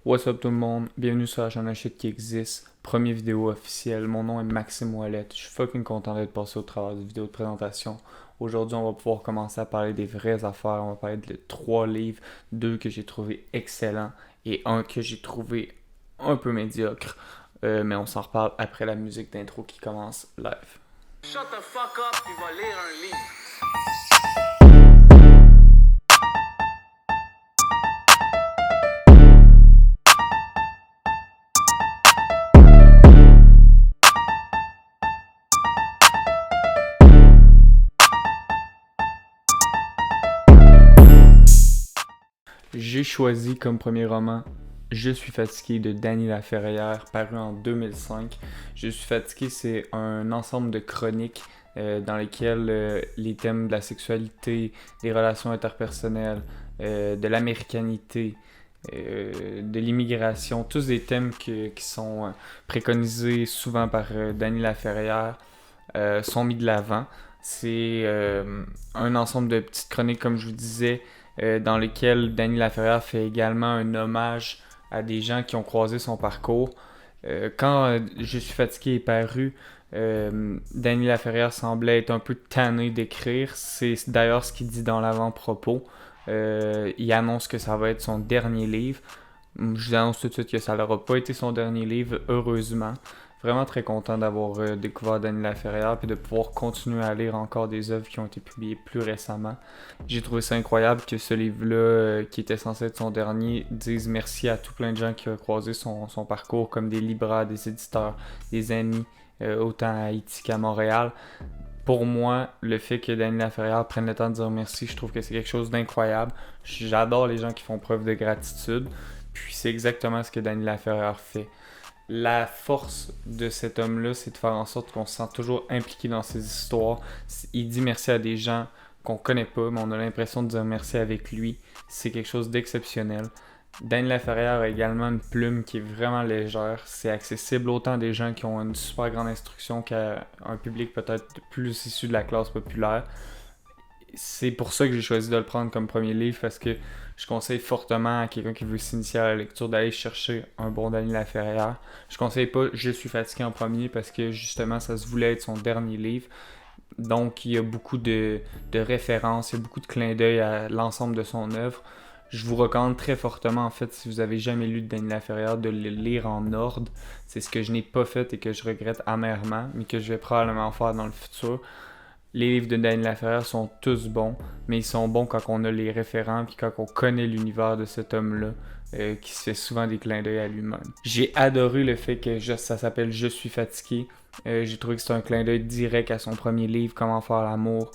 What's up tout le monde, bienvenue sur la chaîne Shit qui existe, première vidéo officielle, mon nom est Maxime Ouellet, je suis fucking content d'être passé au travers de vidéo de présentation. Aujourd'hui on va pouvoir commencer à parler des vraies affaires, on va parler de 3 livres, 2 que j'ai trouvé excellents et un que j'ai trouvé un peu médiocre. Mais on s'en reparle après la musique d'intro qui commence live. Shut the fuck up, tu vas lire un livre. J'ai choisi comme premier roman Je suis fatigué de Dany Laferrière, paru en 2005. Je suis fatigué, c'est un ensemble de chroniques dans lesquelles les thèmes de la sexualité, des relations interpersonnelles, de l'américanité, de l'immigration, tous des thèmes qui sont préconisés souvent par Dany Laferrière, sont mis de l'avant. C'est un ensemble de petites chroniques, comme je vous disais, dans lesquelles Dany Laferrière fait également un hommage à des gens qui ont croisé son parcours. Quand Je suis fatigué est paru, Dany Laferrière semblait être un peu tanné d'écrire. C'est d'ailleurs ce qu'il dit dans l'avant-propos. Il annonce que ça va être son dernier livre. Je vous annonce tout de suite que ça n'aura pas été son dernier livre, heureusement. Vraiment très content d'avoir découvert Dany Laferrière et de pouvoir continuer à lire encore des œuvres qui ont été publiées plus récemment. J'ai trouvé ça incroyable que ce livre-là, qui était censé être son dernier, dise merci à tout plein de gens qui ont croisé son parcours, comme des libraires, des éditeurs, des amis, autant à Haïti qu'à Montréal. Pour moi, le fait que Dany Laferrière prenne le temps de dire merci, je trouve que c'est quelque chose d'incroyable. J'adore les gens qui font preuve de gratitude. Puis c'est exactement ce que Dany Laferrière fait. La force de cet homme-là, c'est de faire en sorte qu'on se sente toujours impliqué dans ses histoires. Il dit merci à des gens qu'on connaît pas, mais on a l'impression de dire merci avec lui. C'est quelque chose d'exceptionnel. Dany Laferrière a également une plume qui est vraiment légère. C'est accessible autant à des gens qui ont une super grande instruction qu'à un public peut-être plus issu de la classe populaire. C'est pour ça que j'ai choisi de le prendre comme premier livre, parce que je conseille fortement à quelqu'un qui veut s'initier à la lecture d'aller chercher un bon Dany Laferrière. Je conseille pas Je suis fatigué en premier, parce que justement ça se voulait être son dernier livre. Donc il y a beaucoup de références, il y a beaucoup de clins d'œil à l'ensemble de son œuvre. Je vous recommande très fortement, en fait, si vous avez jamais lu de Dany Laferrière, de le lire en ordre. C'est ce que je n'ai pas fait et que je regrette amèrement, mais que je vais probablement faire dans le futur. Les livres de Dany Laferrière sont tous bons, mais ils sont bons quand on a les référents puis quand on connaît l'univers de cet homme-là, qui se fait souvent des clins d'œil à lui-même. J'ai adoré le fait que ça s'appelle Je suis fatigué. J'ai trouvé que c'est un clin d'œil direct à son premier livre, Comment faire l'amour.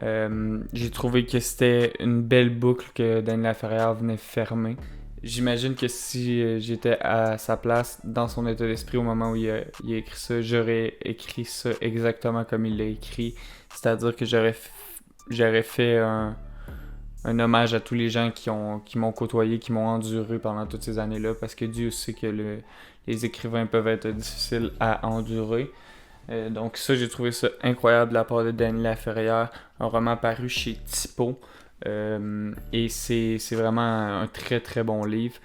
J'ai trouvé que c'était une belle boucle que Dany Laferrière venait fermer. J'imagine que si j'étais à sa place, dans son état d'esprit au moment où il a écrit ça, j'aurais écrit ça exactement comme il l'a écrit. C'est-à-dire que j'aurais fait un hommage à tous les gens qui m'ont côtoyé, qui m'ont enduré pendant toutes ces années-là, parce que Dieu sait que les écrivains peuvent être difficiles à endurer. Donc ça, j'ai trouvé ça incroyable de la part de Dany Laferrière, un roman paru chez Typo. Et c'est vraiment un très très bon livre.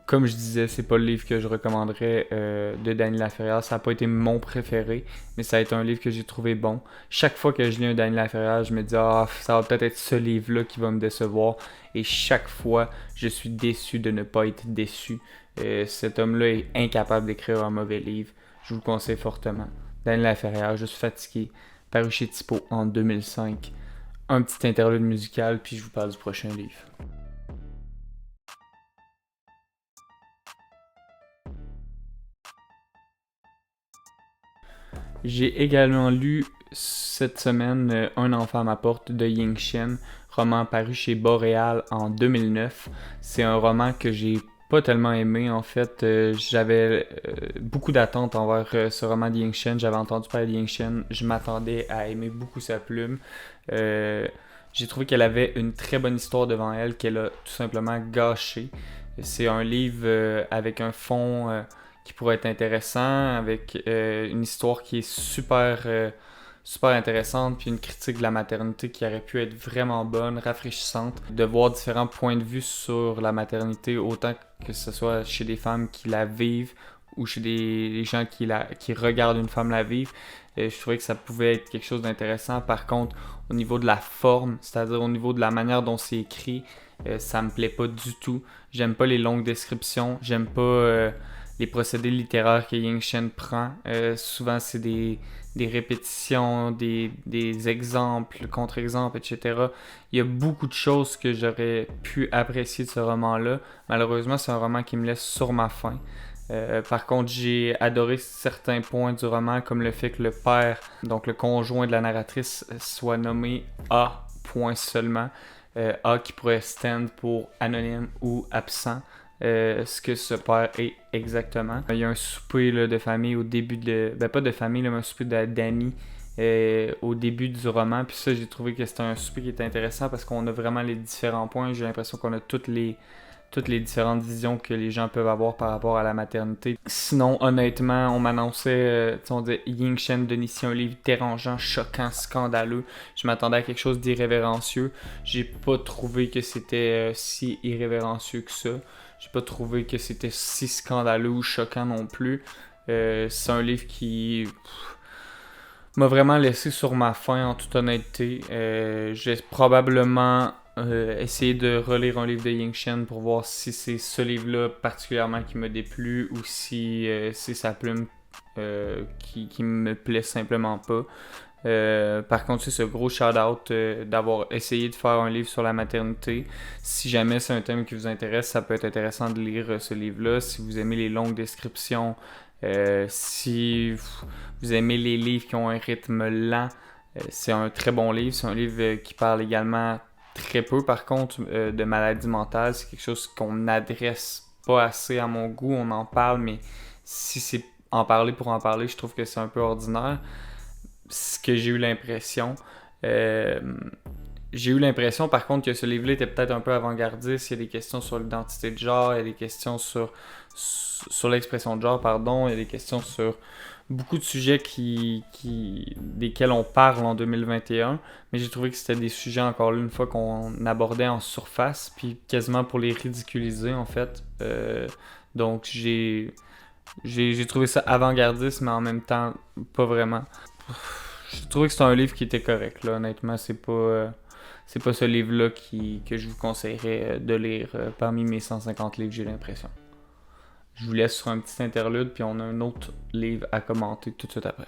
Comme je disais, c'est pas le livre que je recommanderais de Dany Laferrière. Ça n'a pas été mon préféré, mais ça a été un livre que j'ai trouvé bon. Chaque fois que je lis un Dany Laferrière, je me dis ah, ça va peut-être être ce livre-là qui va me décevoir. Et chaque fois, je suis déçu de ne pas être déçu. Cet homme-là est incapable d'écrire un mauvais livre. Je vous le conseille fortement. Dany Laferrière, Je suis fatigué, paru chez Typo en 2005. Un petit interlude musical, puis je vous parle du prochain livre. J'ai également lu cette semaine Un enfant à ma porte de Ying Chen, roman paru chez Boréal en 2009. C'est un roman que j'ai pas tellement aimé, en fait. J'avais beaucoup d'attentes envers ce roman de Ying Chen. J'avais entendu parler de Ying Chen. Je m'attendais à aimer beaucoup sa plume. Euh, j'ai trouvé qu'elle avait une très bonne histoire devant elle, qu'elle a tout simplement gâché. C'est un livre avec un fond qui pourrait être intéressant, avec une histoire qui est super super intéressante, puis une critique de la maternité qui aurait pu être vraiment bonne, rafraîchissante, de voir différents points de vue sur la maternité, autant que ce soit chez des femmes qui la vivent ou chez des gens qui regardent une femme la vivre. Je trouvais que ça pouvait être quelque chose d'intéressant. Par contre, au niveau de la forme, c'est-à-dire au niveau de la manière dont c'est écrit, ça me plaît pas du tout. J'aime pas les longues descriptions, j'aime pas les procédés littéraires que Ying Shen prend. Souvent, c'est des répétitions, des exemples, contre-exemples, etc. Il y a beaucoup de choses que j'aurais pu apprécier de ce roman-là. Malheureusement, c'est un roman qui me laisse sur ma faim. Par contre, j'ai adoré certains points du roman, comme le fait que le père, donc le conjoint de la narratrice, soit nommé A. Point seulement. A qui pourrait stand pour anonyme ou absent. Ce que ce père est exactement. Il y a un souper là, de famille au début de... Ben pas de famille, là, mais un souper d'amis au début du roman. Puis ça, j'ai trouvé que c'était un souper qui était intéressant parce qu'on a vraiment les différents points. J'ai l'impression qu'on a toutes les différentes visions que les gens peuvent avoir par rapport à la maternité. Sinon, honnêtement, on m'annonçait, on disait Ying Shen de Nissi, un livre dérangeant, choquant, scandaleux. Je m'attendais à quelque chose d'irrévérencieux. J'ai pas trouvé que c'était si irrévérencieux que ça. J'ai pas trouvé que c'était si scandaleux ou choquant non plus. C'est un livre qui m'a vraiment laissé sur ma faim en toute honnêteté. J'ai probablement essayer de relire un livre de Ying Shen pour voir si c'est ce livre-là particulièrement qui m'a déplu ou si c'est sa plume qui me plaît simplement pas. Par contre, c'est ce gros shout-out d'avoir essayé de faire un livre sur la maternité. Si jamais c'est un thème qui vous intéresse, ça peut être intéressant de lire ce livre-là. Si vous aimez les longues descriptions, si vous aimez les livres qui ont un rythme lent, c'est un très bon livre. C'est un livre qui parle également très peu, par contre, de maladie mentale. C'est quelque chose qu'on n'adresse pas assez à mon goût. On en parle, mais si c'est en parler pour en parler, je trouve que c'est un peu ordinaire. Ce que j'ai eu l'impression. J'ai eu l'impression, par contre, que ce livre-là était peut-être un peu avant-gardiste. Il y a des questions sur l'identité de genre, il y a des questions sur l'expression de genre, pardon. Il y a des questions sur beaucoup de sujets desquels on parle en 2021, mais j'ai trouvé que c'était des sujets, encore une fois, qu'on abordait en surface, puis quasiment pour les ridiculiser, en fait. Donc, j'ai trouvé ça avant-gardiste, mais en même temps, pas vraiment. J'ai trouvé que c'était un livre qui était correct, là. Honnêtement, c'est pas ce livre-là que je vous conseillerais de lire parmi mes 150 livres, j'ai l'impression. Je vous laisse sur un petit interlude, puis on a un autre livre à commenter tout de suite après.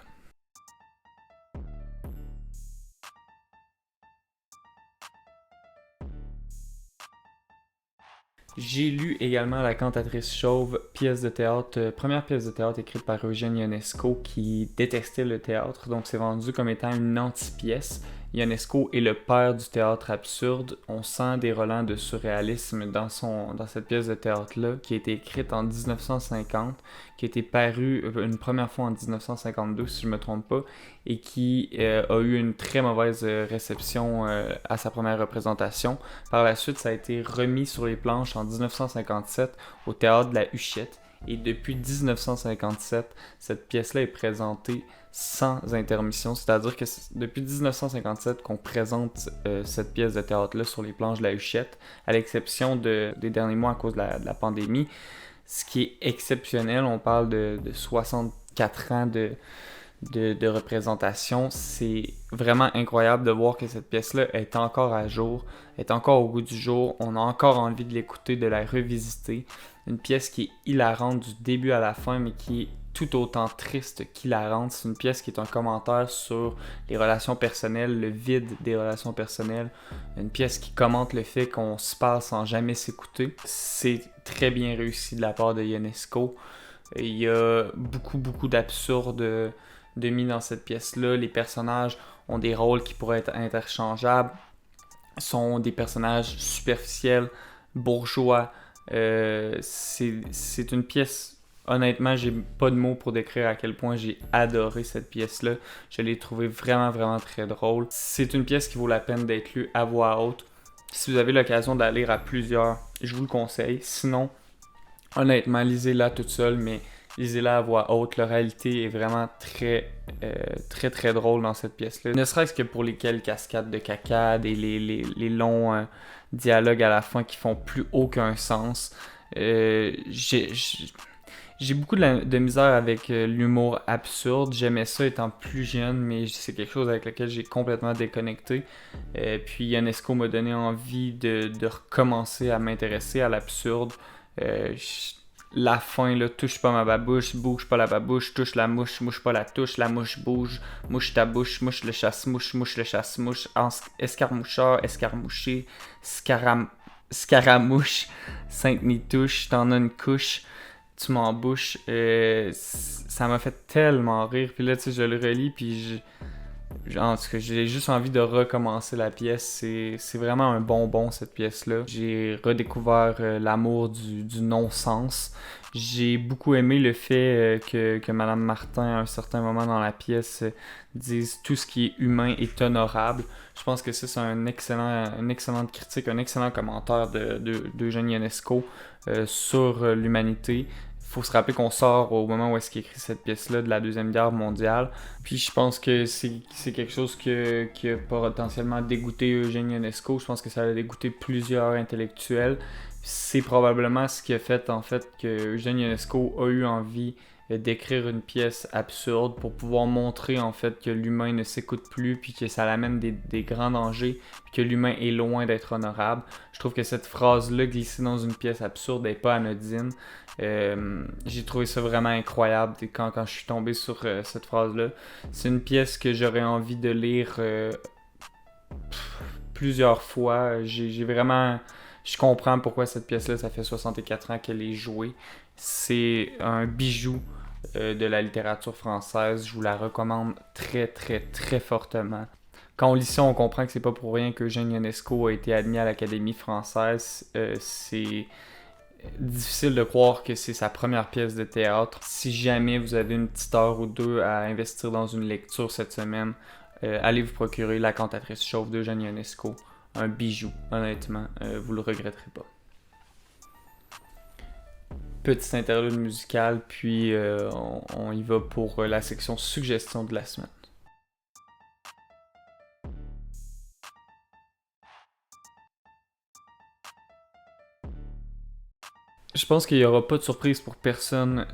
J'ai lu également La Cantatrice Chauve, première pièce de théâtre écrite par Eugène Ionesco qui détestait le théâtre, donc c'est vendu comme étant une anti-pièce. Ionesco est le père du théâtre absurde. On sent des relents de surréalisme dans cette pièce de théâtre-là, qui a été écrite en 1950, qui a été parue une première fois en 1952, si je ne me trompe pas, et qui a eu une très mauvaise réception à sa première représentation. Par la suite, ça a été remis sur les planches en 1957 au théâtre de la Huchette. Et depuis 1957, cette pièce-là est présentée sans intermission. C'est-à-dire que depuis 1957 qu'on présente cette pièce de théâtre-là sur les planches de la Huchette, à l'exception des derniers mois à cause de la pandémie. Ce qui est exceptionnel, on parle de 64 ans de représentation. C'est vraiment incroyable de voir que cette pièce-là est encore à jour, est encore au goût du jour. On a encore envie de l'écouter, de la revisiter. Une pièce qui est hilarante du début à la fin, mais qui est tout autant triste qu'hilarante. C'est une pièce qui est un commentaire sur les relations personnelles, le vide des relations personnelles. Une pièce qui commente le fait qu'on se parle sans jamais s'écouter. C'est très bien réussi de la part de Ionesco. Il y a beaucoup d'absurde de mis dans cette pièce-là. Les personnages ont des rôles qui pourraient être interchangeables. Sont des personnages superficiels, bourgeois. C'est une pièce, honnêtement, j'ai pas de mots pour décrire à quel point j'ai adoré cette pièce-là. Je l'ai trouvée vraiment très drôle. C'est une pièce qui vaut la peine d'être lue à voix haute. Si vous avez l'occasion de la lire à plusieurs, je vous le conseille. Sinon, honnêtement, lisez-la toute seule, mais Lisez-la à voix haute. La réalité est vraiment très très drôle dans cette pièce-là. Ne serait-ce que pour les quelques cascades de cacade et les longs dialogues à la fin qui font plus aucun sens. J'ai beaucoup de misère avec l'humour absurde. J'aimais ça étant plus jeune, mais c'est quelque chose avec lequel j'ai complètement déconnecté. Puis Ionesco m'a donné envie de recommencer à m'intéresser à l'absurde. Euh, je- la fin, là, touche pas ma babouche, bouge pas la babouche, touche la mouche pas la touche, la mouche bouge, mouche ta bouche, mouche le chasse-mouche, escarmoucheur, escarmouché, scaramouche, Sainte-Nitouche, t'en as une couche, tu m'embouches, ça m'a fait tellement rire. Puis là, tu sais, je le relis, puis en tout cas, j'ai juste envie de recommencer la pièce. C'est vraiment un bonbon, cette pièce-là. J'ai redécouvert l'amour du non-sens. J'ai beaucoup aimé le fait que Madame Martin, à un certain moment dans la pièce, dise tout ce qui est humain est honorable. Je pense que ça, c'est une excellente critique, un excellent commentaire d'Eugène Ionesco sur l'humanité. Il faut se rappeler qu'on sort au moment où est-ce qu'il écrit cette pièce-là de la Deuxième Guerre mondiale. Puis je pense que c'est quelque chose qui a potentiellement dégoûté Eugène Ionesco. Je pense que ça a dégoûté plusieurs intellectuels. C'est probablement ce qui a fait en fait que Eugène Ionesco a eu envie d'écrire une pièce absurde pour pouvoir montrer en fait que l'humain ne s'écoute plus puis que ça l'amène des grands dangers puis que l'humain est loin d'être honorable. Je trouve que cette phrase-là glissée dans une pièce absurde n'est pas anodine. J'ai trouvé ça vraiment incroyable quand je suis tombé sur cette phrase-là. C'est une pièce que j'aurais envie de lire plusieurs fois. J'ai vraiment... Je comprends pourquoi cette pièce-là, ça fait 64 ans qu'elle est jouée. C'est un bijou de la littérature française. Je vous la recommande très, très, très fortement. Quand on lit ça, on comprend que c'est pas pour rien qu'Eugène Ionesco a été admis à l'Académie française. C'est difficile de croire que c'est sa première pièce de théâtre. Si jamais vous avez une petite heure ou deux à investir dans une lecture cette semaine, allez vous procurer La cantatrice chauve d'Eugène Ionesco. Un bijou, honnêtement, vous le regretterez pas. Petite interlude musicale, puis on y va pour la section suggestion de la semaine. Je pense qu'il n'y aura pas de surprise pour personne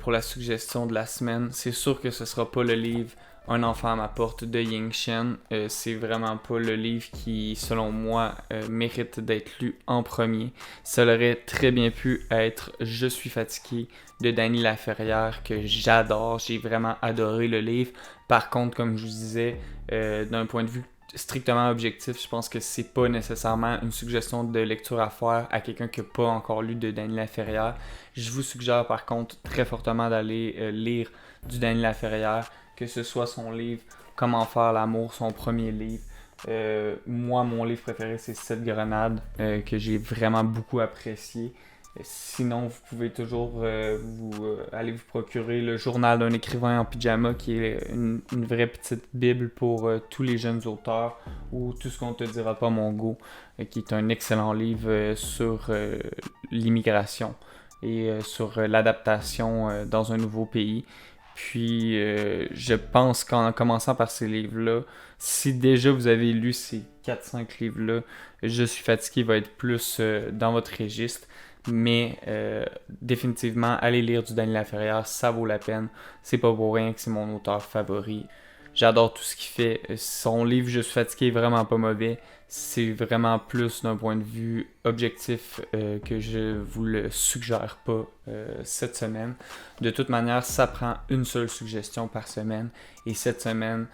pour la suggestion de la semaine. C'est sûr que ce sera pas le livre Un enfant à ma porte de Ying Shen. C'est vraiment pas le livre qui, selon moi, mérite d'être lu en premier. Ça aurait très bien pu être Je suis fatigué de Dany Laferrière, que j'adore. J'ai vraiment adoré le livre. Par contre, comme je vous disais, d'un point de vue strictement objectif, je pense que c'est pas nécessairement une suggestion de lecture à faire à quelqu'un qui n'a pas encore lu de Dany Laferrière. Je vous suggère par contre très fortement d'aller lire du Dany Laferrière, que ce soit son livre Comment faire l'amour, son premier livre. Moi, mon livre préféré, c'est Sept grenades, que j'ai vraiment beaucoup apprécié. Sinon, vous pouvez toujours aller vous procurer le journal d'un écrivain en pyjama, qui est une vraie petite bible pour tous les jeunes auteurs, ou Tout ce qu'on te dira pas, mon go, qui est un excellent livre sur l'immigration et sur l'adaptation dans un nouveau pays. Puis, je pense qu'en commençant par ces livres-là, si déjà vous avez lu ces 4-5 livres-là, Je suis fatigué va être plus dans votre registre. Mais définitivement, allez lire du Dany Laferrière, ça vaut la peine. C'est pas pour rien que c'est mon auteur favori. J'adore tout ce qu'il fait. Son livre Je suis fatigué est vraiment pas mauvais. C'est vraiment plus d'un point de vue objectif que je vous le suggère pas cette semaine. De toute manière, ça prend une seule suggestion par semaine. Et cette semaine,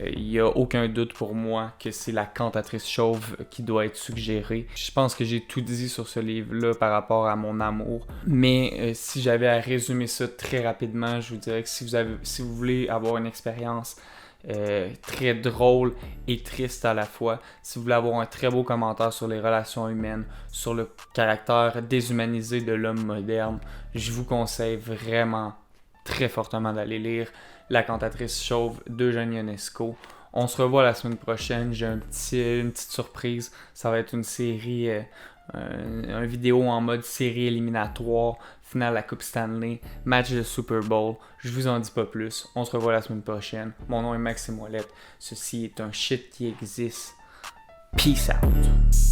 il n'y a aucun doute pour moi que c'est La cantatrice chauve qui doit être suggérée. Je pense que j'ai tout dit sur ce livre-là par rapport à mon amour. Mais si j'avais à résumer ça très rapidement, je vous dirais que si vous voulez avoir une expérience très drôle et triste à la fois, si vous voulez avoir un très beau commentaire sur les relations humaines, sur le caractère déshumanisé de l'homme moderne, je vous conseille vraiment très fortement d'aller lire La cantatrice chauve d'Eugène Ionesco. On se revoit la semaine prochaine. J'ai une petite surprise. Ça va être une série un vidéo en mode série éliminatoire, finale de la Coupe Stanley, match de Super Bowl. Je vous en dis pas plus. On se revoit la semaine prochaine. Mon nom est Maxime Ouellette. Ceci est un shit qui existe. Peace out.